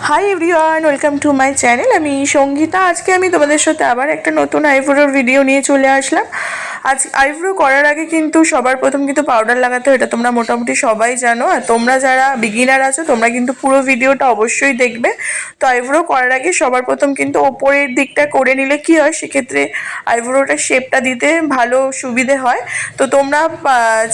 Hi everyone, welcome to my channel. আমি সঙ্গীতা। আজকে আমি তোমাদের সাথে আবার একটা নতুন আইব্রোর ভিডিও নিয়ে চলে আসলাম। আজ আইব্রো করার আগে কিন্তু সবার প্রথম কিন্তু পাউডার লাগাতে হয়, এটা তোমরা মোটামুটি সবাই জানো। আর তোমরা যারা বিগিনার আছো তোমরা কিন্তু পুরো ভিডিওটা অবশ্যই দেখবে। তো আইব্রো করার আগে সবার প্রথম কিন্তু ওপরের দিকটা করে নিলে কি হয়, সেক্ষেত্রে আইব্রোটার শেপটা দিতে ভালো সুবিধে হয়। তো তোমরা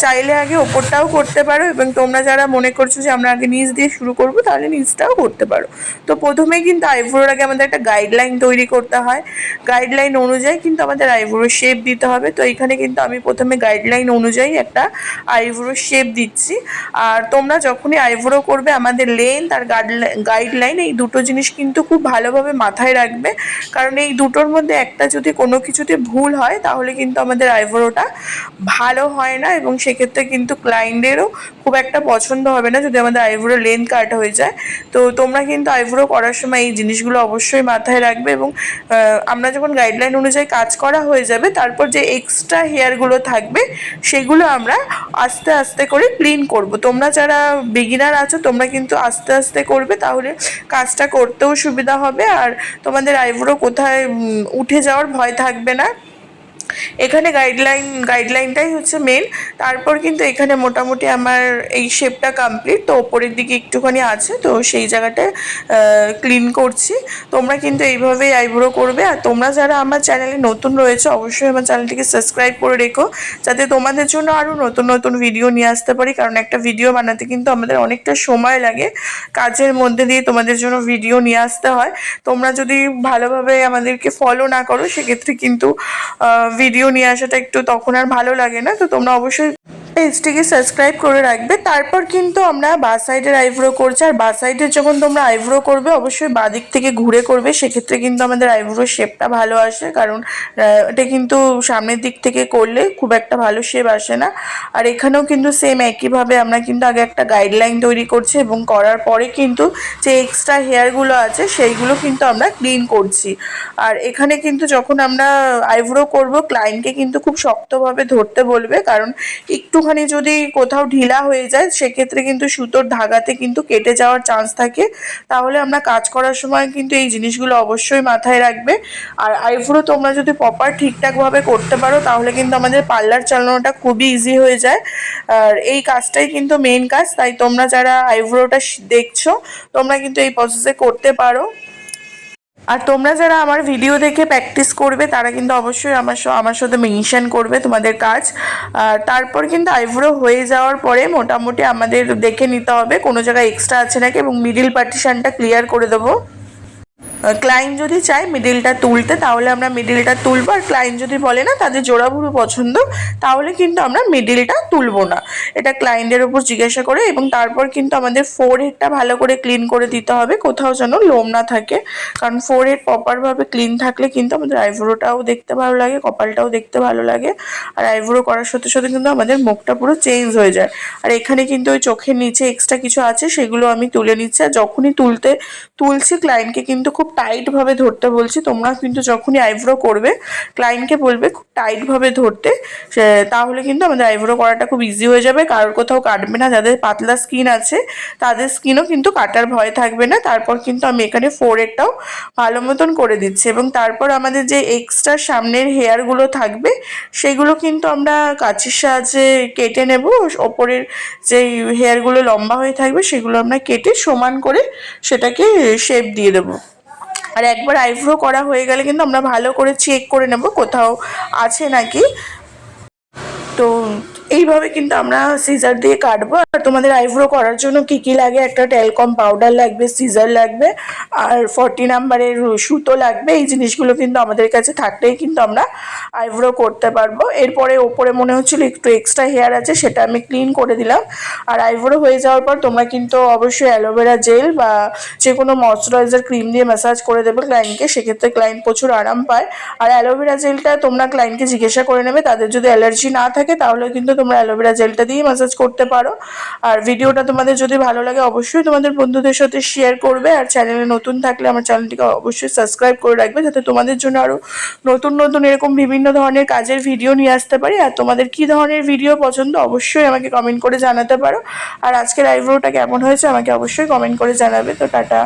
চাইলে আগে ওপরটাও করতে পারো, এবং তোমরা যারা মনে করছো যে আমরা আগে নিচ দিয়ে শুরু করবো, তাহলে নিচটাও করতে পারো। তো প্রথমে কিন্তু আইব্রোর আগে আমাদের একটা গাইডলাইন তৈরি করতে হয়। গাইডলাইন অনুযায়ী কিন্তু আমাদের আইব্রো শেপ দিতে হবে। তো এখানে কিন্তু আমি প্রথমে গাইডলাইন অনুযায়ী একটা আইব্রো শেপ দিচ্ছি। আর তোমরা যখনই আইব্রো করবে, আমাদের লেন্থ আর গাইডলাইন এই দুটো জিনিস কিন্তু খুব ভালোভাবে মাথায় রাখবে। কারণ এই দুটোর মধ্যে একটা যদি কোনো কিছুতে ভুল হয়, তাহলে কিন্তু আমাদের আইব্রোটা ভালো হয় না, এবং সেক্ষেত্রে কিন্তু ক্লায়েন্টেরও খুব একটা পছন্দ হবে না যদি আমাদের আইব্রো লেন্থ কাট হয়ে যায়। তো তোমরা কিন্তু আইব্রো করার সময় এই জিনিসগুলো অবশ্যই মাথায় রাখবে। এবং আমরা যখন গাইডলাইন অনুযায়ী কাজ করা হয়ে যাবে, তারপর যে এক্সট্রা হেয়ারগুলো থাকবে সেগুলো আমরা আস্তে আস্তে করে ক্লিন করব। তোমরা যারা বিগিনার আছো তোমরা কিন্তু আস্তে আস্তে করবে, তাহলে কাজটা করতেও সুবিধা হবে, আর তোমাদের আইব্রো কোথায় উঠে যাওয়ার ভয় থাকবে না। এখানে গাইডলাইনটাই হচ্ছে মেন। তারপর কিন্তু এখানে মোটামুটি আমার এই শেপটা কমপ্লিট। তো ওপরের দিকে একটুখানি আছে, তো সেই জায়গাটায় ক্লিন করছি। তোমরা কিন্তু এইভাবেই আইব্রো করবে। আর তোমরা যারা আমার চ্যানেলে নতুন রয়েছে, অবশ্যই আমার চ্যানেলটিকে সাবস্ক্রাইব করে রেখো, যাতে তোমাদের জন্য আরও নতুন নতুন ভিডিও নিয়ে আসতে পারি। কারণ একটা ভিডিও বানাতে কিন্তু আমাদের অনেকটা সময় লাগে, কাজের মধ্যে দিয়ে তোমাদের জন্য ভিডিও নিয়ে আসতে হয়। তোমরা যদি ভালোভাবে আমাদেরকে ফলো না করো, সেক্ষেত্রে কিন্তু ভিডিও নিয়ে আসাটা একটু তখন আর ভালো লাগে না। তো তোমরা অবশ্যই পেজটিকে সাবস্ক্রাইব করে রাখবে। তারপর কিন্তু আমরা বাঁ সাইডের আইব্রো করছি। আর বাঁ সাইডের যখন তোমরা আইব্রো করবে, অবশ্যই বাঁ দিক থেকে ঘুরে করবে, সেক্ষেত্রে কিন্তু আমাদের আইব্রো শেপটা ভালো আসে। কারণ এটা কিন্তু সামনের দিক থেকে করলে খুব একটা ভালো শেপ আসে না। আর এখানেও কিন্তু সেম একইভাবে আমরা কিন্তু আগে একটা গাইডলাইন তৈরি করছি, এবং করার পরে কিন্তু যে এক্সট্রা হেয়ারগুলো আছে সেইগুলো কিন্তু আমরা ক্লিন করছি। আর এখানে কিন্তু যখন আমরা আইব্রো করব, ক্লায়েন্টকে কিন্তু খুব শক্তভাবে ধরতে বলবে, কারণ একটুখানি যদি কোথাও ঢিলা হয়ে যায়, সেক্ষেত্রে কিন্তু সুতোর ধাগাতে কিন্তু কেটে যাওয়ার চান্স থাকে। তাহলে আমরা কাজ করার সময় কিন্তু এই জিনিসগুলো অবশ্যই মাথায় রাখবে। আর আইব্রো তোমরা যদি প্রপার ঠিকঠাকভাবে করতে পারো, তাহলে কিন্তু আমাদের পার্লার চালানোটা খুবই ইজি হয়ে যায়। আর এই কাজটাই কিন্তু মেন কাজ। তাই তোমরা যারা আইব্রোটা দেখছো, তোমরা কিন্তু এই প্রসেসে করতে পারো। আর তোমরা যারা আমার ভিডিও দেখে প্র্যাকটিস করবে, তারা কিন্তু অবশ্যই আমার সাথে মেনশন করবে তোমাদের কাজ। আর তারপর কিন্তু আইব্রো হয়ে যাওয়ার পরে মোটামুটি আমাদের দেখে নিতে হবে কোনো জায়গায় এক্সট্রা আছে নাকি, এবং মিডিল পার্টিশনটা ক্লিয়ার করে দেবো। ক্লায়েন্ট যদি চায় মিডিলটা তুলতে, তাহলে আমরা মিডিলটা তুলবো। আর ক্লায়েন্ট যদি বলে না তাদের জোড়াভুরু পছন্দ, তাহলে কিন্তু আমরা মিডিলটা তুলবো না। এটা ক্লায়েন্টের উপর জিজ্ঞাসা করে। এবং তারপর কিন্তু আমাদের ফোরহেডটা ভালো করে ক্লিন করে দিতে হবে, কোথাও যেন লোম না থাকে। কারণ ফোরহেড প্রপারভাবে ক্লিন থাকলে কিন্তু আমাদের আইব্রোটাও দেখতে ভালো লাগে, কপালটাও দেখতে ভালো লাগে। আর আইব্রো করার সাথে সাথে কিন্তু আমাদের মুখটা পুরো চেঞ্জ হয়ে যায়। আর এখানে কিন্তু ওই চোখের নিচে এক্সট্রা কিছু আছে, সেগুলো আমি তুলে নিচ্ছি। আর যখনই তুলছি, ক্লায়েন্টকে কিন্তু খুব টাইটভাবে ধরতে বলছি। তোমরা কিন্তু যখনই আইব্রো করবে, ক্লায়েন্টকে বলবে খুব টাইটভাবে ধরতে, তাহলে কিন্তু আমাদের আইব্রো করাটা খুব ইজি হয়ে যাবে। কারোর কোথাও কাটবে না। যাদের পাতলা স্কিন আছে, তাদের স্কিনও কিন্তু কাটার ভয় থাকবে না। তারপর কিন্তু আমি এখানে ফোরহেডটাও ভালো মতন করে দিচ্ছি। এবং তারপর আমাদের যে এক্সট্রা সামনের হেয়ারগুলো থাকবে, সেগুলো কিন্তু আমরা কাঁচির সাহায্যে কেটে নেব। ওপরের যে হেয়ারগুলো লম্বা হয়ে থাকবে, সেগুলো আমরা কেটে সমান করে সেটাকে শেপ দিয়ে দেবো। আর একবার আইব্রো করা হয়ে গেলে কিন্তু আমরা ভালো করে চেক করে নেব কোথাও আছে নাকি। তো এইভাবে কিন্তু আমরা সিজার দিয়ে কাটবো। আর তোমাদের আইব্রো করার জন্য কি কি লাগে, একটা ট্যালকম পাউডার লাগবে, সিজার লাগবে, আর 40 নাম্বারের সুতো লাগবে। এই জিনিসগুলো কিন্তু আমাদের কাছে থাকলেই কিন্তু আমরা আইব্রো করতে পারবো। এরপরে ওপরে মনে হচ্ছিল একটু এক্সট্রা হেয়ার আছে, সেটা আমি ক্লিন করে দিলাম। আর আইব্রো হয়ে যাওয়ার পর তোমরা কিন্তু অবশ্যই অ্যালোভেরা জেল বা যে কোনো ময়শ্চারাইজার ক্রিম দিয়ে ম্যাসাজ করে দেবে ক্লায়েন্টকে, সেক্ষেত্রে ক্লায়েন্ট প্রচুর আরাম পায়। আর অ্যালোভেরা জেলটা তোমরা ক্লায়েন্টকে জিজ্ঞাসা করে নেবে, তাদের যদি অ্যালার্জি না থাকে তাহলে কিন্তু তোমরা অ্যালোভেরা জেলটা দিয়ে ম্যাসাজ করতে পারো। আর ভিডিওটা তোমাদের যদি ভালো লাগে, অবশ্যই তোমাদের বন্ধুদের সাথে শেয়ার করবে। আর চ্যানেলে নতুন থাকলে আমার চ্যানেলটিকে অবশ্যই সাবস্ক্রাইব করে রাখবে, যাতে তোমাদের জন্য আরও নতুন নতুন এরকম বিভিন্ন ধরনের কাজের ভিডিও নিয়ে আসতে পারি। আর তোমাদের কী ধরনের ভিডিও পছন্দ, অবশ্যই আমাকে কমেন্ট করে জানাতে পারো। আর আজকের আইব্রোটা কেমন হয়েছে আমাকে অবশ্যই কমেন্ট করে জানাবে। তো টাটা।